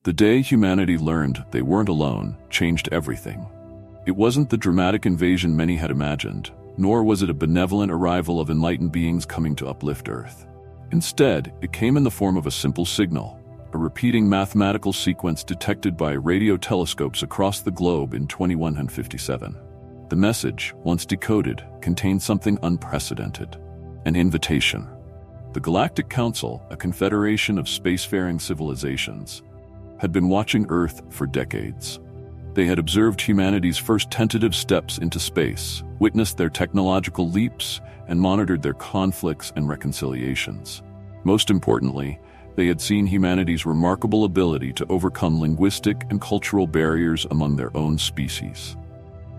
The day humanity learned they weren't alone changed everything. It wasn't the dramatic invasion many had imagined, nor was it a benevolent arrival of enlightened beings coming to uplift Earth. Instead, it came in the form of a simple signal, a repeating mathematical sequence detected by radio telescopes across the globe in 2157. The message, once decoded, contained something unprecedented: an invitation. The Galactic Council, a confederation of spacefaring civilizations, had been watching Earth for decades. They had observed humanity's first tentative steps into space, witnessed their technological leaps, and monitored their conflicts and reconciliations. Most importantly, they had seen humanity's remarkable ability to overcome linguistic and cultural barriers among their own species,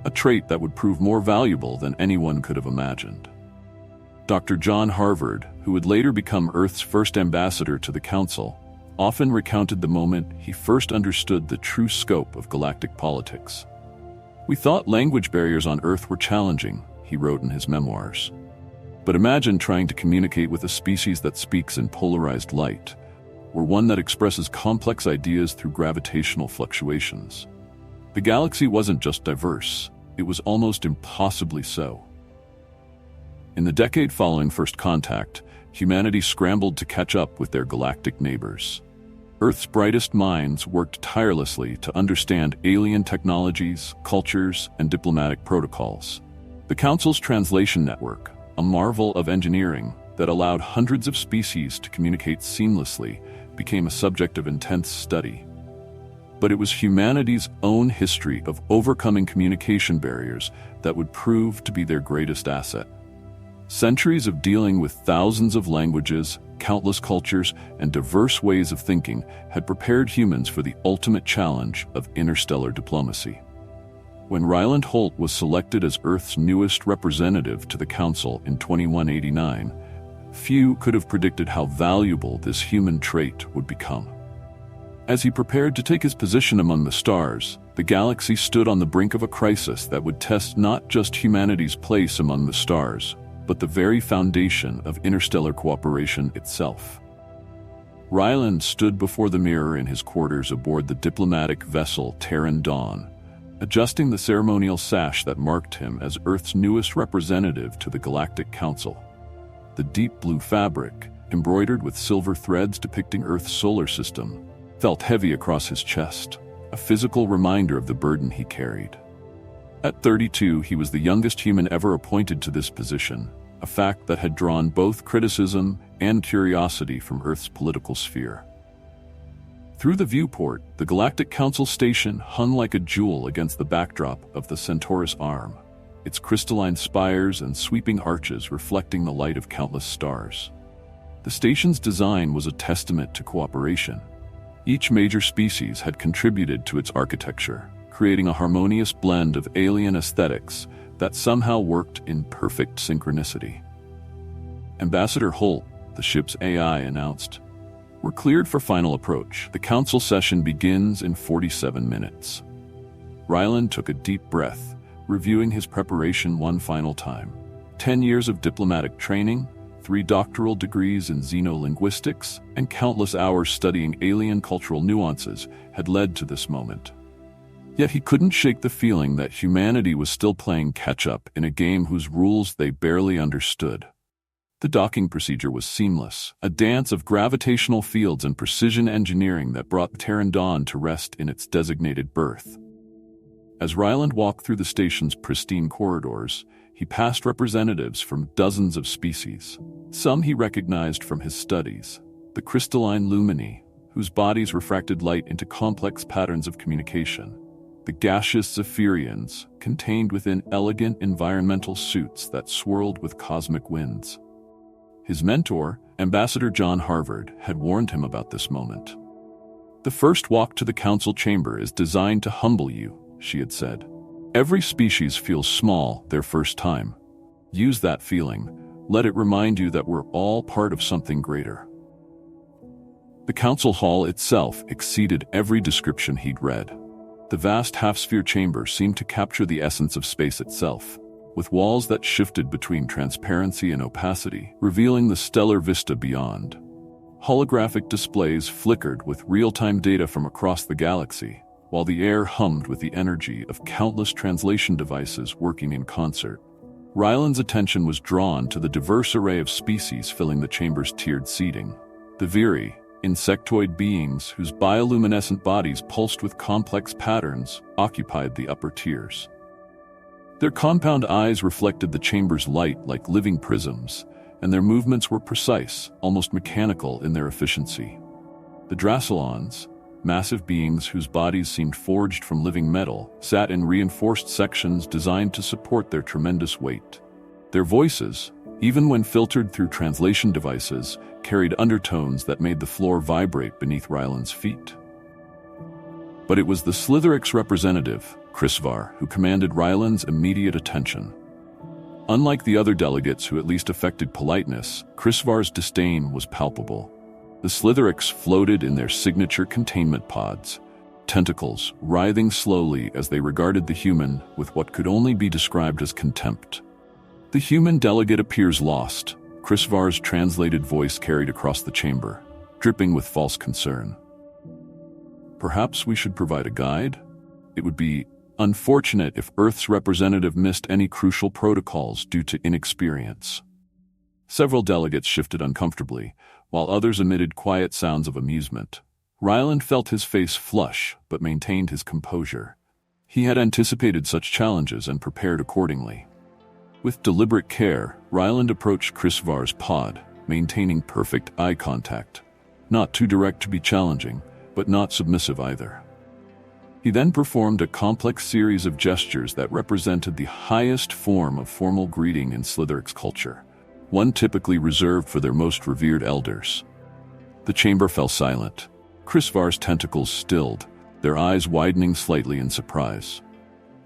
a trait that would prove more valuable than anyone could have imagined. Dr. John Harvard, who would later become Earth's first ambassador to the Council, often recounted the moment he first understood the true scope of galactic politics. "We thought language barriers on Earth were challenging," he wrote in his memoirs. "But imagine trying to communicate with a species that speaks in polarized light, or one that expresses complex ideas through gravitational fluctuations. The galaxy wasn't just diverse, it was almost impossibly so." In the decade following first contact, humanity scrambled to catch up with their galactic neighbors. Earth's brightest minds worked tirelessly to understand alien technologies, cultures, and diplomatic protocols. The Council's translation network, a marvel of engineering that allowed hundreds of species to communicate seamlessly, became a subject of intense study. But it was humanity's own history of overcoming communication barriers that would prove to be their greatest asset. Centuries of dealing with thousands of languages, countless cultures, and diverse ways of thinking had prepared humans for the ultimate challenge of interstellar diplomacy. When Ryland Holt was selected as Earth's newest representative to the Council in 2189, few could have predicted how valuable this human trait would become. As he prepared to take his position among the stars, the galaxy stood on the brink of a crisis that would test not just humanity's place among the stars, but the very foundation of interstellar cooperation itself. Ryland stood before the mirror in his quarters aboard the diplomatic vessel Terran Dawn, adjusting the ceremonial sash that marked him as Earth's newest representative to the Galactic Council. The deep blue fabric, embroidered with silver threads depicting Earth's solar system, felt heavy across his chest, a physical reminder of the burden he carried. At 32, he was the youngest human ever appointed to this position, a fact that had drawn both criticism and curiosity from Earth's political sphere. Through the viewport, the Galactic Council station hung like a jewel against the backdrop of the Centaurus arm, its crystalline spires and sweeping arches reflecting the light of countless stars. The station's design was a testament to cooperation. Each major species had contributed to its architecture, creating a harmonious blend of alien aesthetics that somehow worked in perfect synchronicity. Ambassador Holt, the ship's AI, announced, "We're cleared for final approach. The Council session begins in 47 minutes." Ryland took a deep breath, reviewing his preparation one final time. 10 years of diplomatic training, 3 doctoral degrees in xenolinguistics, and countless hours studying alien cultural nuances had led to this moment. Yet he couldn't shake the feeling that humanity was still playing catch-up in a game whose rules they barely understood. The docking procedure was seamless, a dance of gravitational fields and precision engineering that brought Terran Dawn to rest in its designated berth. As Ryland walked through the station's pristine corridors, he passed representatives from dozens of species. Some he recognized from his studies, the crystalline lumini, whose bodies refracted light into complex patterns of communication. The gaseous Zephyrians, contained within elegant environmental suits that swirled with cosmic winds. His mentor, Ambassador John Harvard, had warned him about this moment. "The first walk to the Council chamber is designed to humble you," she had said. "Every species feels small their first time. Use that feeling. Let it remind you that we're all part of something greater." The Council hall itself exceeded every description he'd read. The vast half-sphere chamber seemed to capture the essence of space itself, with walls that shifted between transparency and opacity, revealing the stellar vista beyond. Holographic displays flickered with real-time data from across the galaxy, while the air hummed with the energy of countless translation devices working in concert. Ryland's attention was drawn to the diverse array of species filling the chamber's tiered seating. The Viri, insectoid beings whose bioluminescent bodies pulsed with complex patterns, occupied the upper tiers. Their compound eyes reflected the chamber's light like living prisms, and their movements were precise, almost mechanical in their efficiency. The Dracylons, massive beings whose bodies seemed forged from living metal, sat in reinforced sections designed to support their tremendous weight. Their voices, even when filtered through translation devices, carried undertones that made the floor vibrate beneath Ryland's feet. But it was the Slitherix representative, Krisvar, who commanded Ryland's immediate attention. Unlike the other delegates who at least affected politeness, Krisvar's disdain was palpable. The Slitherix floated in their signature containment pods, tentacles writhing slowly as they regarded the human with what could only be described as contempt. The human delegate appears lost, Krisvar's translated voice carried across the chamber, dripping with false concern. Perhaps we should provide a guide? It would be unfortunate if Earth's representative missed any crucial protocols due to inexperience. Several delegates shifted uncomfortably, while others emitted quiet sounds of amusement. Ryland felt his face flush, but maintained his composure. He had anticipated such challenges and prepared accordingly. With deliberate care, Ryland approached Krisvar's pod, maintaining perfect eye contact. Not too direct to be challenging, but not submissive either. He then performed a complex series of gestures that represented the highest form of formal greeting in Slitherix culture, one typically reserved for their most revered elders. The chamber fell silent. Krisvar's tentacles stilled, their eyes widening slightly in surprise.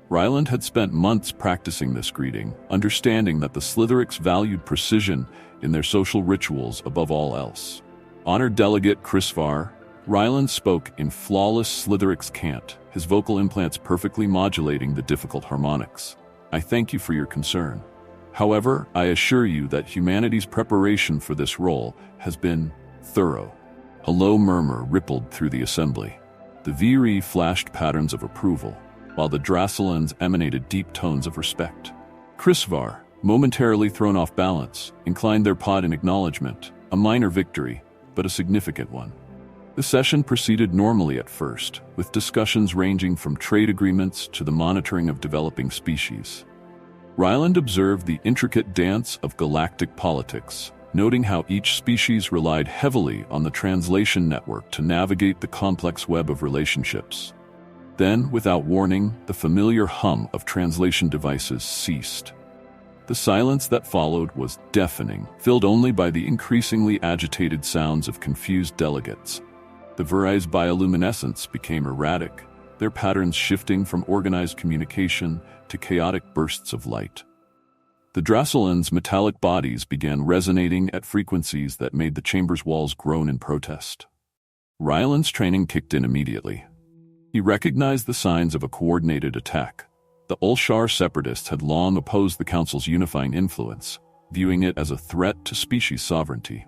Ryland had spent months practicing this greeting, understanding that the Slitherix valued precision in their social rituals above all else. Honored Delegate Krisvar, Ryland spoke in flawless Slitherix cant, his vocal implants perfectly modulating the difficult harmonics. I thank you for your concern. However, I assure you that humanity's preparation for this role has been thorough. A low murmur rippled through the assembly. The Viri flashed patterns of approval, while the Dracylons emanated deep tones of respect. Krisvar, momentarily thrown off balance, inclined their pod in acknowledgement, a minor victory, but a significant one. The session proceeded normally at first, with discussions ranging from trade agreements to the monitoring of developing species. Ryland observed the intricate dance of galactic politics, noting how each species relied heavily on the translation network to navigate the complex web of relationships. Then, without warning, the familiar hum of translation devices ceased. The silence that followed was deafening, filled only by the increasingly agitated sounds of confused delegates. The Viri's bioluminescence became erratic, their patterns shifting from organized communication to chaotic bursts of light. The Dracylons' metallic bodies began resonating at frequencies that made the chamber's walls groan in protest. Ryland's training kicked in immediately. He recognized the signs of a coordinated attack. The Ulshar separatists had long opposed the Council's unifying influence, viewing it as a threat to species sovereignty.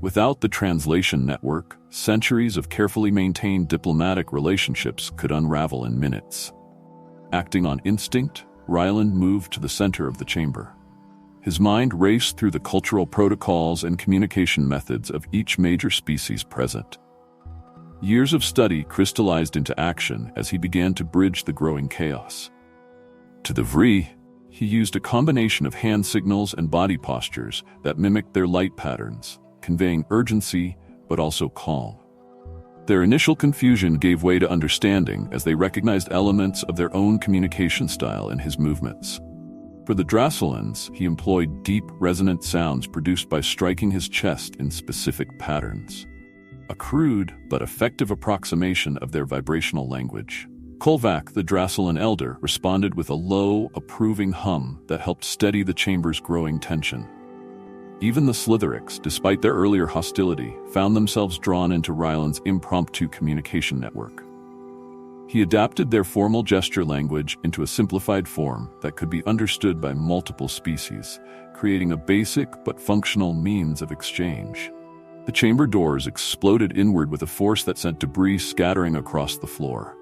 Without the translation network, centuries of carefully maintained diplomatic relationships could unravel in minutes. Acting on instinct, Ryland moved to the center of the chamber. His mind raced through the cultural protocols and communication methods of each major species present. Years of study crystallized into action as he began to bridge the growing chaos. To the Vri, he used a combination of hand signals and body postures that mimicked their light patterns, conveying urgency but also calm. Their initial confusion gave way to understanding as they recognized elements of their own communication style in his movements. For the Dracylons, he employed deep, resonant sounds produced by striking his chest in specific patterns. A crude but effective approximation of their vibrational language. Kolvak, the Dracylon elder, responded with a low, approving hum that helped steady the chamber's growing tension. Even the Slitherix, despite their earlier hostility, found themselves drawn into Ryland's impromptu communication network. He adapted their formal gesture language into a simplified form that could be understood by multiple species, creating a basic but functional means of exchange. The chamber doors exploded inward with a force that sent debris scattering across the floor.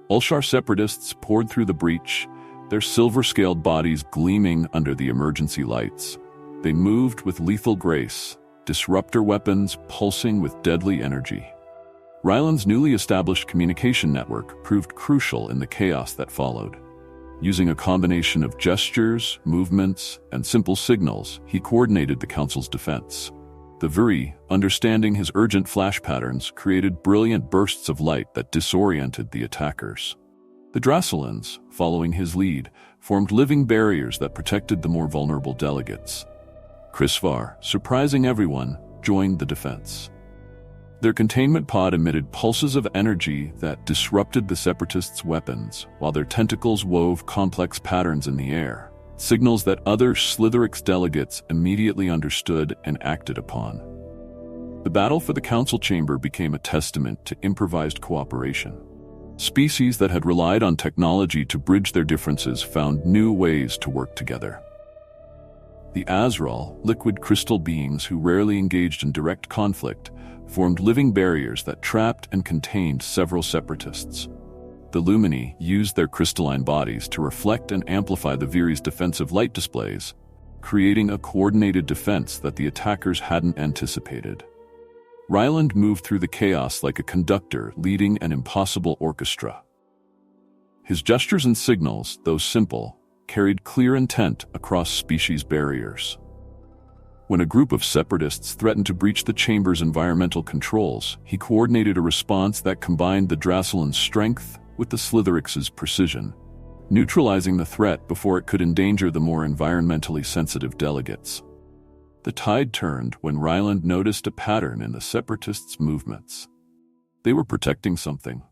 Ulshar separatists poured through the breach, their silver-scaled bodies gleaming under the emergency lights. They moved with lethal grace, disruptor weapons pulsing with deadly energy. Ryland's newly established communication network proved crucial in the chaos that followed. Using a combination of gestures, movements, and simple signals, he coordinated the Council's defense. The Vuri, understanding his urgent flash patterns, created brilliant bursts of light that disoriented the attackers. The Drassilans, following his lead, formed living barriers that protected the more vulnerable delegates. Krisvar, surprising everyone, joined the defense. Their containment pod emitted pulses of energy that disrupted the Separatists' weapons, while their tentacles wove complex patterns in the air, signals that other Slitherix delegates immediately understood and acted upon. The battle for the Council Chamber became a testament to improvised cooperation. Species that had relied on technology to bridge their differences found new ways to work together. The Azrael, liquid crystal beings who rarely engaged in direct conflict, formed living barriers that trapped and contained several Separatists. The Lumini used their crystalline bodies to reflect and amplify the Viri's defensive light displays, creating a coordinated defense that the attackers hadn't anticipated. Ryland moved through the chaos like a conductor leading an impossible orchestra. His gestures and signals, though simple, carried clear intent across species barriers. When a group of Separatists threatened to breach the chamber's environmental controls, he coordinated a response that combined the Drassilans' strength with the Slitherix's precision, neutralizing the threat before it could endanger the more environmentally sensitive delegates. The tide turned when Ryland noticed a pattern in the Separatists' movements. They were protecting something,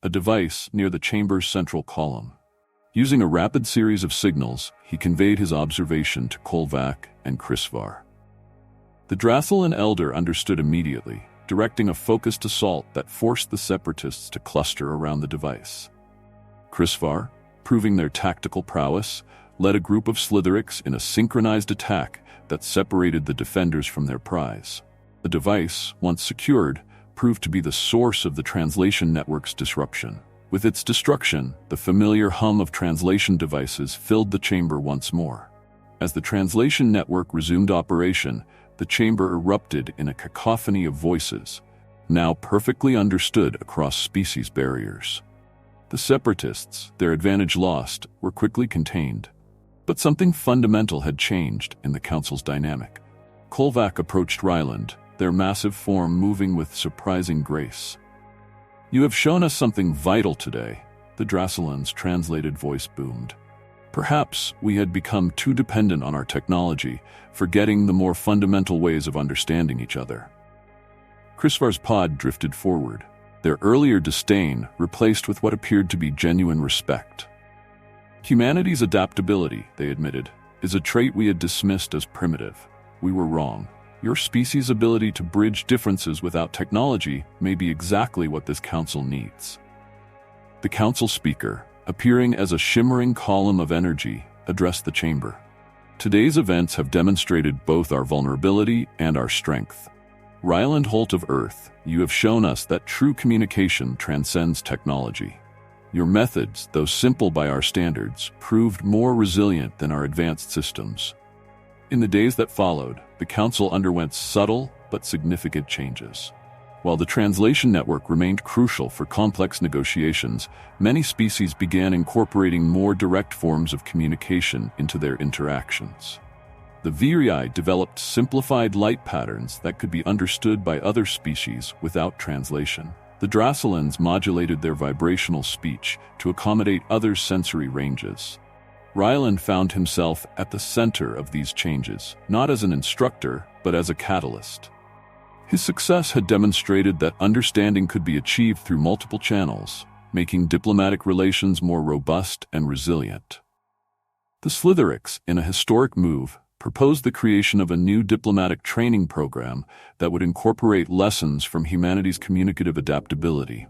a device near the chamber's central column. Using a rapid series of signals, he conveyed his observation to Kolvak and Krisvar. The Drassilin Elder understood immediately, directing a focused assault that forced the Separatists to cluster around the device. Krisvar, proving their tactical prowess, led a group of Slitherix in a synchronized attack that separated the defenders from their prize. The device, once secured, proved to be the source of the translation network's disruption. With its destruction, the familiar hum of translation devices filled the chamber once more. As the translation network resumed operation, the chamber erupted in a cacophony of voices, now perfectly understood across species barriers. The Separatists, their advantage lost, were quickly contained. But something fundamental had changed in the Council's dynamic. Kolvak approached Ryland, their massive form moving with surprising grace. "You have shown us something vital today," the Drassilans' translated voice boomed. "Perhaps we had become too dependent on our technology, forgetting the more fundamental ways of understanding each other." Krisvar's pod drifted forward, their earlier disdain replaced with what appeared to be genuine respect. "Humanity's adaptability," they admitted, "is a trait we had dismissed as primitive. We were wrong. Your species' ability to bridge differences without technology may be exactly what this council needs." The council speaker, appearing as a shimmering column of energy, addressed the chamber. "Today's events have demonstrated both our vulnerability and our strength. Ryland Holt of Earth, you have shown us that true communication transcends technology. Your methods, though simple by our standards, proved more resilient than our advanced systems." In the days that followed, the Council underwent subtle but significant changes. While the translation network remained crucial for complex negotiations, many species began incorporating more direct forms of communication into their interactions. The Virii developed simplified light patterns that could be understood by other species without translation. The Drassilans modulated their vibrational speech to accommodate other sensory ranges. Ryland found himself at the center of these changes, not as an instructor, but as a catalyst. His success had demonstrated that understanding could be achieved through multiple channels, making diplomatic relations more robust and resilient. The Slitherix, in a historic move, proposed the creation of a new diplomatic training program that would incorporate lessons from humanity's communicative adaptability.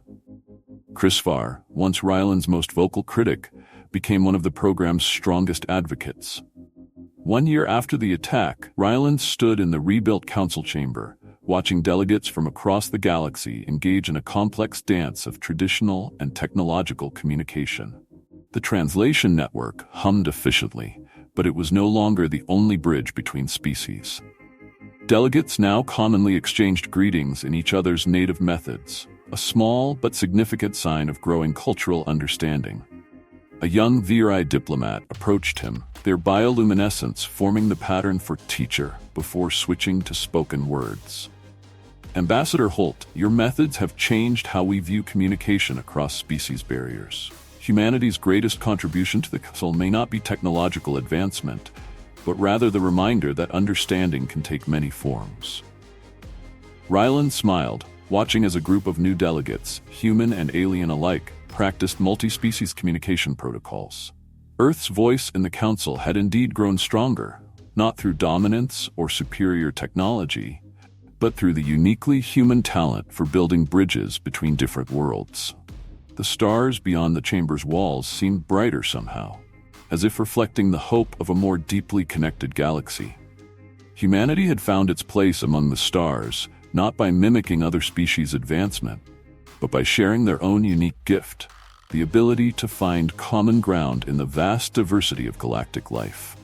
Krisvar, once Ryland's most vocal critic, became one of the program's strongest advocates. 1 year after the attack, Ryland stood in the rebuilt council chamber, watching delegates from across the galaxy engage in a complex dance of traditional and technological communication. The translation network hummed efficiently, but it was no longer the only bridge between species. Delegates now commonly exchanged greetings in each other's native methods, a small but significant sign of growing cultural understanding. A young Virai diplomat approached him, their bioluminescence forming the pattern for teacher before switching to spoken words. Ambassador Holt, your methods have changed how we view communication across species barriers. Humanity's greatest contribution to the Council may not be technological advancement, but rather the reminder that understanding can take many forms. Ryland smiled, watching as a group of new delegates, human and alien alike, practiced multi-species communication protocols. Earth's voice in the Council had indeed grown stronger, not through dominance or superior technology, but through the uniquely human talent for building bridges between different worlds. The stars beyond the chamber's walls seemed brighter somehow, as if reflecting the hope of a more deeply connected galaxy. Humanity had found its place among the stars, not by mimicking other species' advancement, but by sharing their own unique gift, the ability to find common ground in the vast diversity of galactic life.